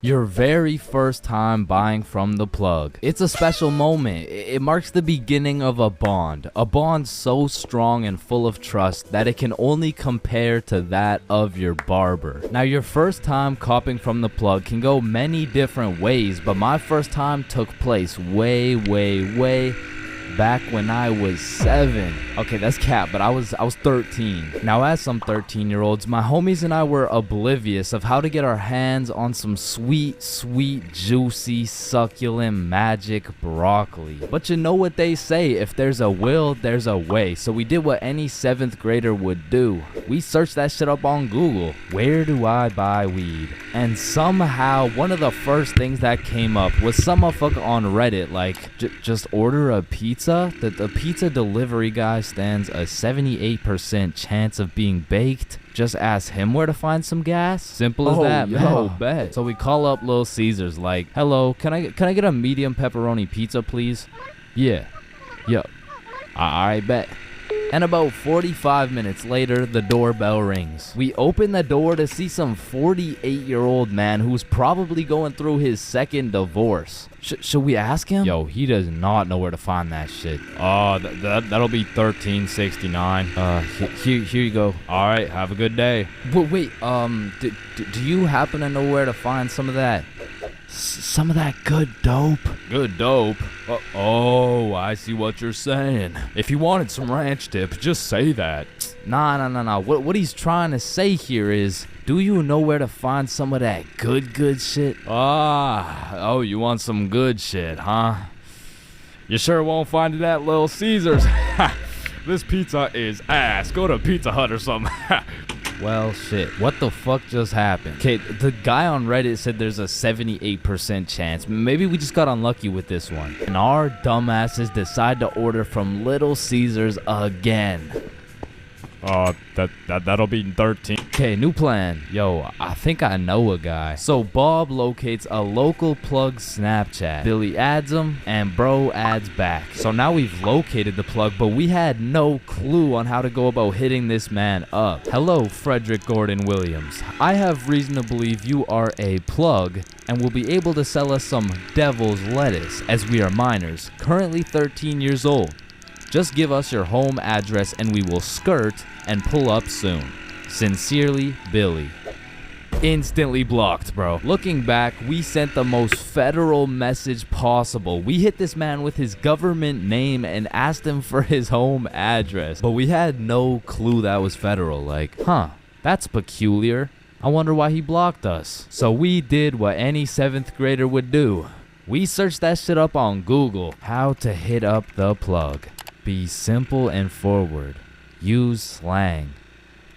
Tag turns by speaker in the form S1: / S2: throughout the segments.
S1: Your very first time buying from the plug. It's a special moment. It marks the beginning of a bond so strong and full of trust that it can only compare to that of your barber. Now, your first time copping from the plug can go many different ways, but my first time took place way back when I was 7. Okay, that's cap, but I was 13. Now, as some 13-year-olds, my homies and I were oblivious of how to get our hands on some sweet, juicy, succulent, magic broccoli. But you know what they say, if there's a will, there's a way. So we did what any 7th grader would do. We searched that shit up on Google. Where do I buy weed? And somehow, one of the first things that came up was some motherfucker on Reddit like, just order a pizza. The pizza delivery guy stands a 78% chance of being baked. Just ask him where to find some gas. Simple as that, man. Bet. So we call up Little Caesars like, hello, can I get a medium pepperoni pizza, please? Yeah. Alright, bet. And about 45 minutes later, the doorbell rings. We open the door to see some 48-year-old man who's probably going through his second divorce. Should we ask him? Yo, he does not know where to find that shit. Oh, that'll be $13.69. Here you go. All right, have a good day. Wait, do you happen to know where to find some of that? Some of that good dope? Good dope? Oh, I see what you're saying. If you wanted some ranch dip, just say that. Nah. What he's trying to say here is, do you know where to find some of that good shit? Oh, you want some good shit, huh? You sure won't find it at Little Caesars. This pizza is ass. Go to Pizza Hut or something. Well, shit. What the fuck just happened? Okay, the guy on Reddit said there's a 78% chance. Maybe we just got unlucky with this one. And our dumbasses decide to order from Little Caesars again. That'll be 13. Okay, new plan. Yo, I think I know a guy. So Bob locates a local plug Snapchat. Billy adds him, and bro adds back. So now we've located the plug, but we had no clue on how to go about hitting this man up. Hello, Frederick Gordon Williams. I have reason to believe you are a plug and will be able to sell us some devil's lettuce, as we are minors, currently 13 years old. Just give us your home address and we will skirt and pull up soon. Sincerely, Billy. Instantly blocked, bro. Looking back, we sent the most federal message possible. We hit this man with his government name and asked him for his home address. But we had no clue that was federal. Like, that's peculiar. I wonder why he blocked us. So we did what any 7th grader would do. We searched that shit up on Google. How to hit up the plug. Be simple and forward. Use slang.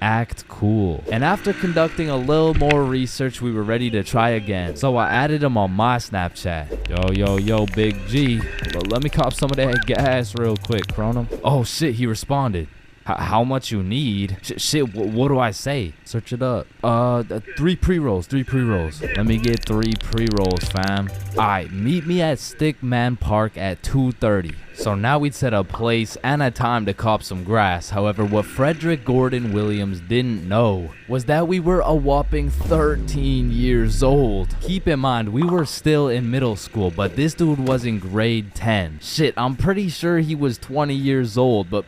S1: Act cool. And after conducting a little more research, we were ready to try again. So I added him on my Snapchat. Yo, Big G. Let me cop some of that gas real quick, Cronum. Oh shit, he responded. How much you need? Shit, what do I say? Search it up. 3 pre-rolls. Let me get 3 pre-rolls, fam. Alright, meet me at Stickman Park at 2:30. So now we'd set a place and a time to cop some grass. However, what Frederick Gordon Williams didn't know was that we were a whopping 13 years old. Keep in mind, we were still in middle school, but this dude was in grade 10. Shit, I'm pretty sure he was 20 years old, but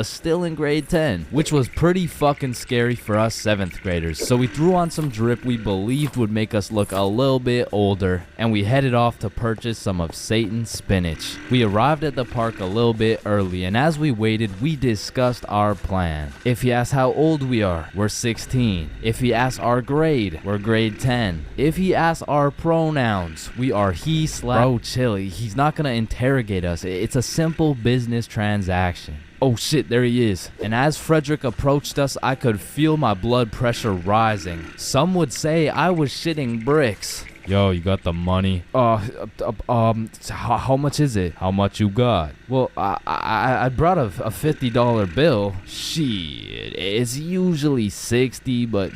S1: still in grade 10, which was pretty fucking scary for us 7th graders. So we threw on some drip we believed would make us look a little bit older, and we headed off to purchase some of Satan's spinach. We arrived at the park a little bit early, and as we waited, we discussed our plan. If he asks how old we are, we're 16. If he asks our grade, we're grade 10. If he asks our pronouns, we are he/. Bro, chill. He's not gonna interrogate us. It's a simple business transaction. Oh shit, there he is. And as Frederick approached us, I could feel my blood pressure rising. Some would say I was shitting bricks. Yo, you got the money? How much is it? How much you got? Well, I brought a $50 bill. Shit, it's usually 60, but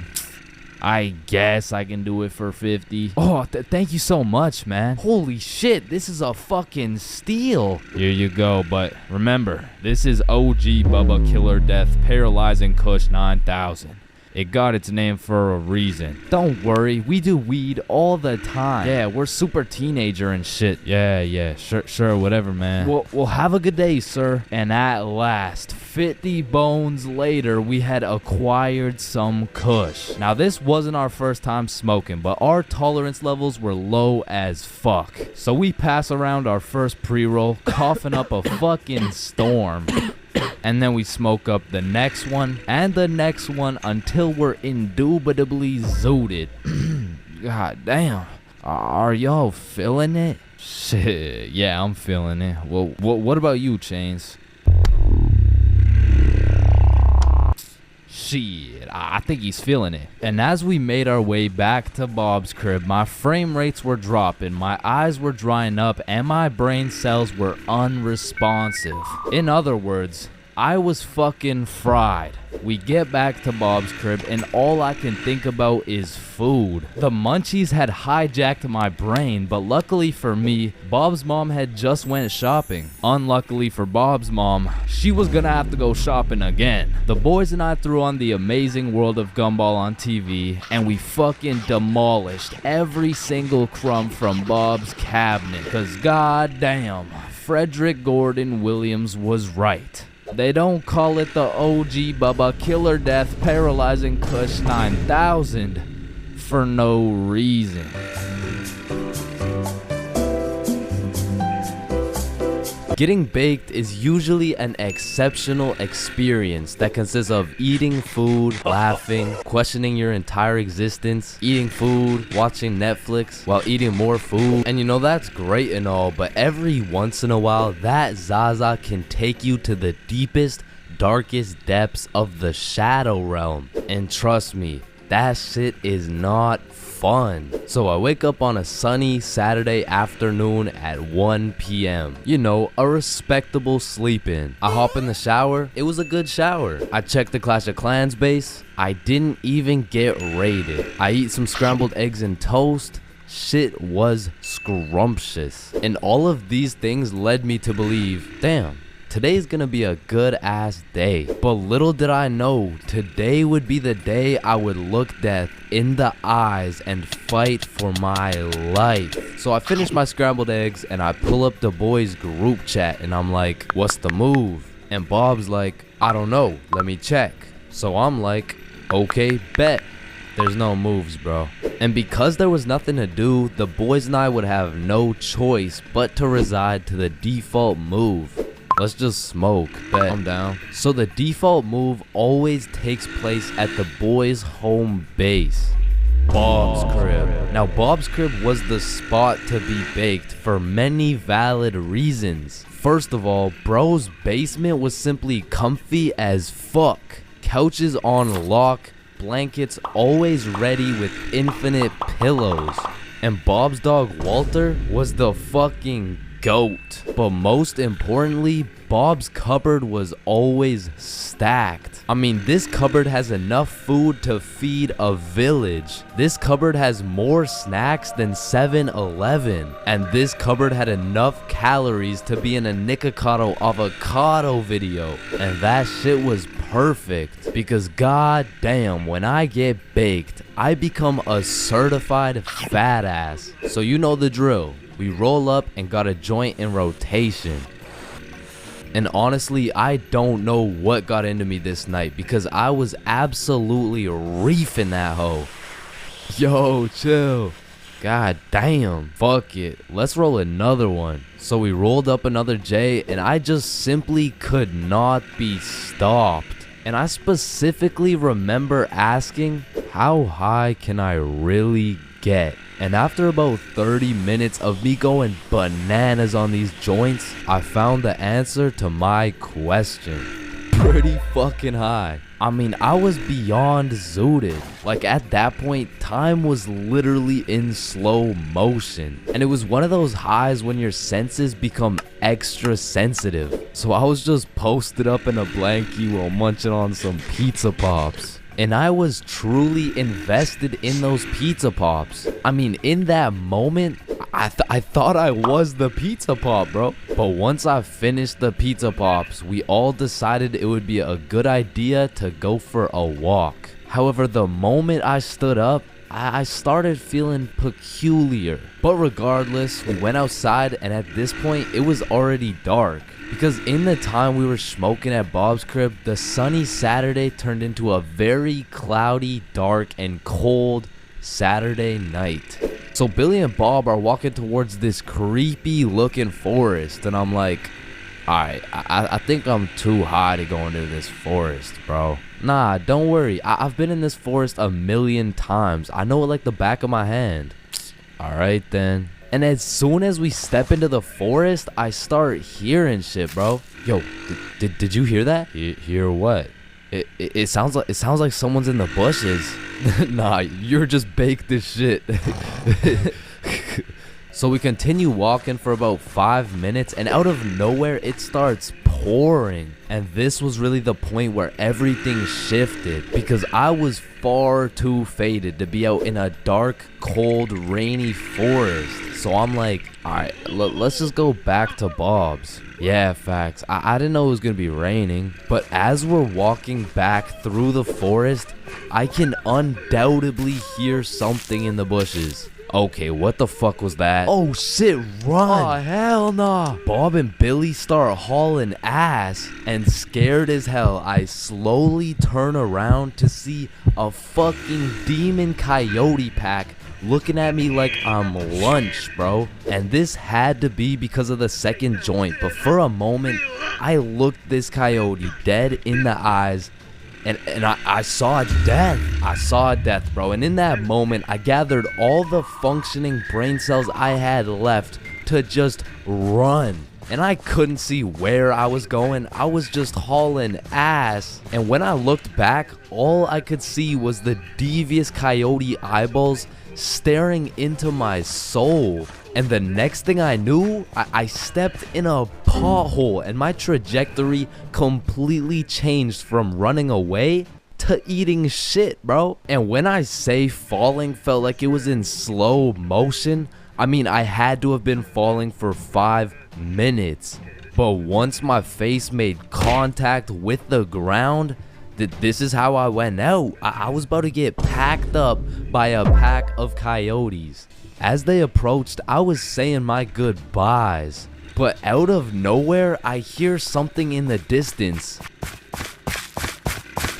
S1: I guess I can do it for 50. Oh, thank you so much, man. Holy shit, this is a fucking steal. Here you go, but remember, this is OG Bubba Killer Death Paralyzing Kush 9000. It got its name for a reason. Don't worry, we do weed all the time. Yeah, we're super teenager and shit. Yeah, sure, whatever, man. Well, have a good day, sir. And at last, 50 bones later, we had acquired some kush. Now, this wasn't our first time smoking, but our tolerance levels were low as fuck. So we pass around our first pre-roll, coughing up a fucking storm. And then we smoke up the next one and the next one until we're indubitably zooted. God damn. Are y'all feeling it? Shit, yeah, I'm feeling it. Well, what about you, Chains? Shit, I think he's feeling it. And as we made our way back to Bob's crib, my frame rates were dropping, my eyes were drying up, and my brain cells were unresponsive. In other words, I was fucking fried. We get back to Bob's crib and all I can think about is food. The munchies had hijacked my brain, but luckily for me, Bob's mom had just went shopping. Unluckily for Bob's mom, she was gonna have to go shopping again. The boys and I threw on The Amazing World of Gumball on TV and we fucking demolished every single crumb from Bob's cabinet. Cause goddamn, Frederick Gordon Williams was right. They don't call it the OG Bubba Killer Death Paralyzing Kush 9000 for no reason. Getting baked is usually an exceptional experience that consists of eating food, laughing, questioning your entire existence, eating food, watching Netflix while eating more food. And you know, that's great and all, but every once in a while, that Zaza can take you to the deepest, darkest depths of the shadow realm. And trust me, that shit is not fun. So I wake up on a sunny Saturday afternoon at 1 p.m. You know, a respectable sleep in. I hop in the shower. It was a good shower. I check the Clash of Clans base. I didn't even get raided. I eat some scrambled eggs and toast. Shit was scrumptious. And all of these things led me to believe, damn, today's gonna be a good ass day. But little did I know, today would be the day I would look death in the eyes and fight for my life. So I finish my scrambled eggs and I pull up the boys group chat and I'm like, what's the move? And Bob's like, I don't know, let me check. So I'm like, okay, bet. There's no moves, bro. And because there was nothing to do, the boys and I would have no choice but to reside to the default move. Let's just smoke. Bet. I'm down. So the default move always takes place at the boys' home base, Bob's crib. Now, Bob's crib was the spot to be baked for many valid reasons. First of all, bro's basement was simply comfy as fuck. Couches on lock, blankets always ready with infinite pillows. And Bob's dog Walter was the fucking GOAT. But most importantly, Bob's cupboard was always stacked. I mean, this cupboard has enough food to feed a village. This cupboard has more snacks than 7-Eleven. And this cupboard had enough calories to be in a Nikocado avocado video. And that shit was perfect. Because god damn, when I get baked, I become a certified fat ass. So you know the drill. We roll up and got a joint in rotation. And honestly, I don't know what got into me this night because I was absolutely reefing that hoe. Yo, chill. God damn. Fuck it. Let's roll another one. So we rolled up another J and I just simply could not be stopped. And I specifically remember asking, how high can I really get? And after about 30 minutes of me going bananas on these joints, I found the answer to my question. Pretty fucking high. I mean, I was beyond zooted. Like at that point, time was literally in slow motion. And it was one of those highs when your senses become extra sensitive. So I was just posted up in a blankie while munching on some pizza pops. And I was truly invested in those pizza pops. I mean, in that moment, I thought I was the pizza pop, bro. But once I finished the pizza pops, we all decided it would be a good idea to go for a walk. However, the moment I stood up, I started feeling peculiar. But regardless, we went outside, and at this point, it was already dark. Because in the time we were smoking at Bob's crib, the sunny Saturday turned into a very cloudy, dark, and cold Saturday night. So Billy and Bob are walking towards this creepy looking forest, and I'm like, alright, I think I'm too high to go into this forest, bro. Nah, don't worry. I've been in this forest a million times. I know it like the back of my hand. Alright then. And as soon as we step into the forest, I start hearing shit, bro. Yo, did you hear that? Hear what? It sounds like someone's in the bushes. Nah, you're just baked as shit. So we continue walking for about 5 minutes, and out of nowhere it starts pouring. And this was really the point where everything shifted, because I was far too faded to be out in a dark, cold, rainy forest. So I'm like, alright, let's just go back to Bob's. Yeah, facts. I didn't know it was gonna be raining, but as we're walking back through the forest, I can undoubtedly hear something in the bushes. Okay, what the fuck was that? Oh shit, run! Oh hell nah! Bob and Billy start hauling ass, and scared as hell, I slowly turn around to see a fucking demon coyote pack looking at me like I'm lunch, bro. And this had to be because of the second joint, but for a moment, I looked this coyote dead in the eyes, and I saw death. I saw death, bro. And in that moment, I gathered all the functioning brain cells I had left to just run. And I couldn't see where I was going. I was just hauling ass. And when I looked back, all I could see was the devious coyote eyeballs staring into my soul. And the next thing I knew, I stepped in a pothole, and my trajectory completely changed from running away to eating shit, bro. And when I say falling felt like it was in slow motion, I mean I had to have been falling for 5 minutes. But once my face made contact with the ground, this is how I went out. I was about to get packed up by a pack of coyotes. As they approached, I was saying my goodbyes, but out of nowhere, I hear something in the distance.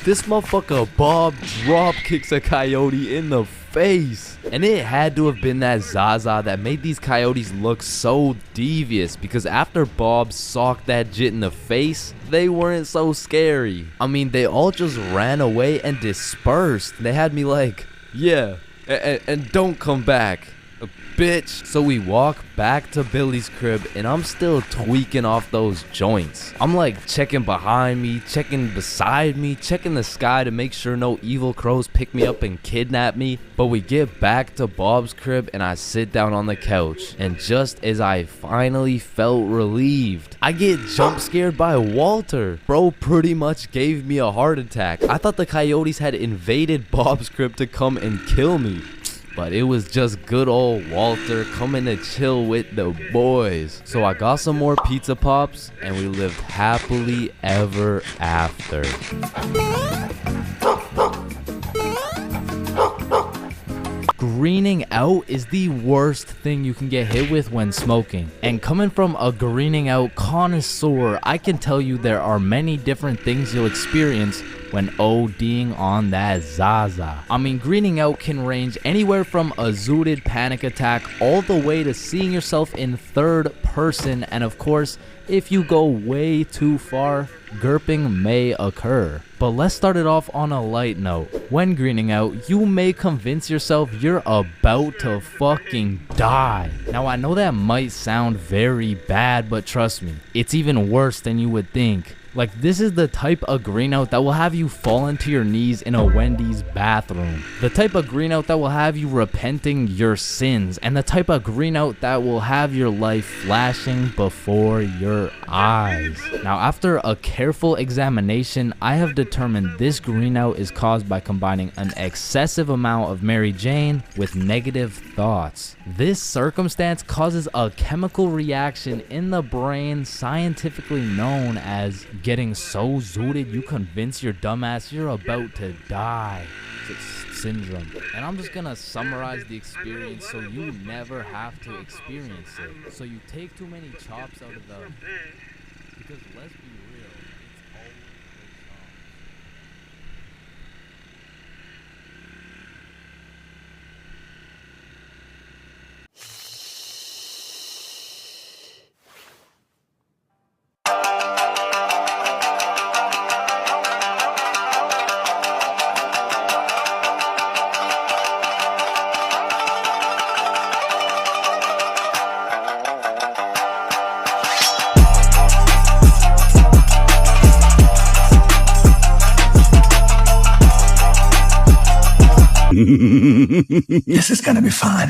S1: This motherfucker Bob drop kicks a coyote in the face. And it had to have been that Zaza that made these coyotes look so devious, because after Bob socked that jit in the face, they weren't so scary. I mean, they all just ran away and dispersed. They had me like, yeah, and don't come back, bitch. So we walk back to Billy's crib, and I'm still tweaking off those joints. I'm like checking behind me, checking beside me, checking the sky to make sure no evil crows pick me up and kidnap me. But we get back to Bob's crib, and I sit down on the couch, and just as I finally felt relieved, I get jump scared by Walter. Bro pretty much gave me a heart attack. I thought the coyotes had invaded Bob's crib to come and kill me, but it was just good old Walter coming to chill with the boys. So I got some more pizza pops, and we lived happily ever after. Greening out is the worst thing you can get hit with when smoking. And coming from a greening out connoisseur, I can tell you there are many different things you'll experience when ODing on that Zaza. I mean, greening out can range anywhere from a zooted panic attack all the way to seeing yourself in third person, and of course, if you go way too far, GURPing may occur. But let's start it off on a light note. When greening out, you may convince yourself you're about to fucking die. Now I know that might sound very bad, but trust me, it's even worse than you would think. Like, this is the type of green out that will have you fall into your knees in a Wendy's bathroom. The type of green out that will have you repenting your sins. And the type of green out that will have your life flashing before your eyes. Now, after a careful examination, I have determined this greenout is caused by combining an excessive amount of Mary Jane with negative thoughts. This circumstance causes a chemical reaction in the brain scientifically known as getting so zooted you convince your dumbass you're about to die syndrome. And I'm just gonna summarize the experience so you never have to experience it. So you take too many chops out of the, because let's be real, it's always the chops.
S2: This is gonna be fun.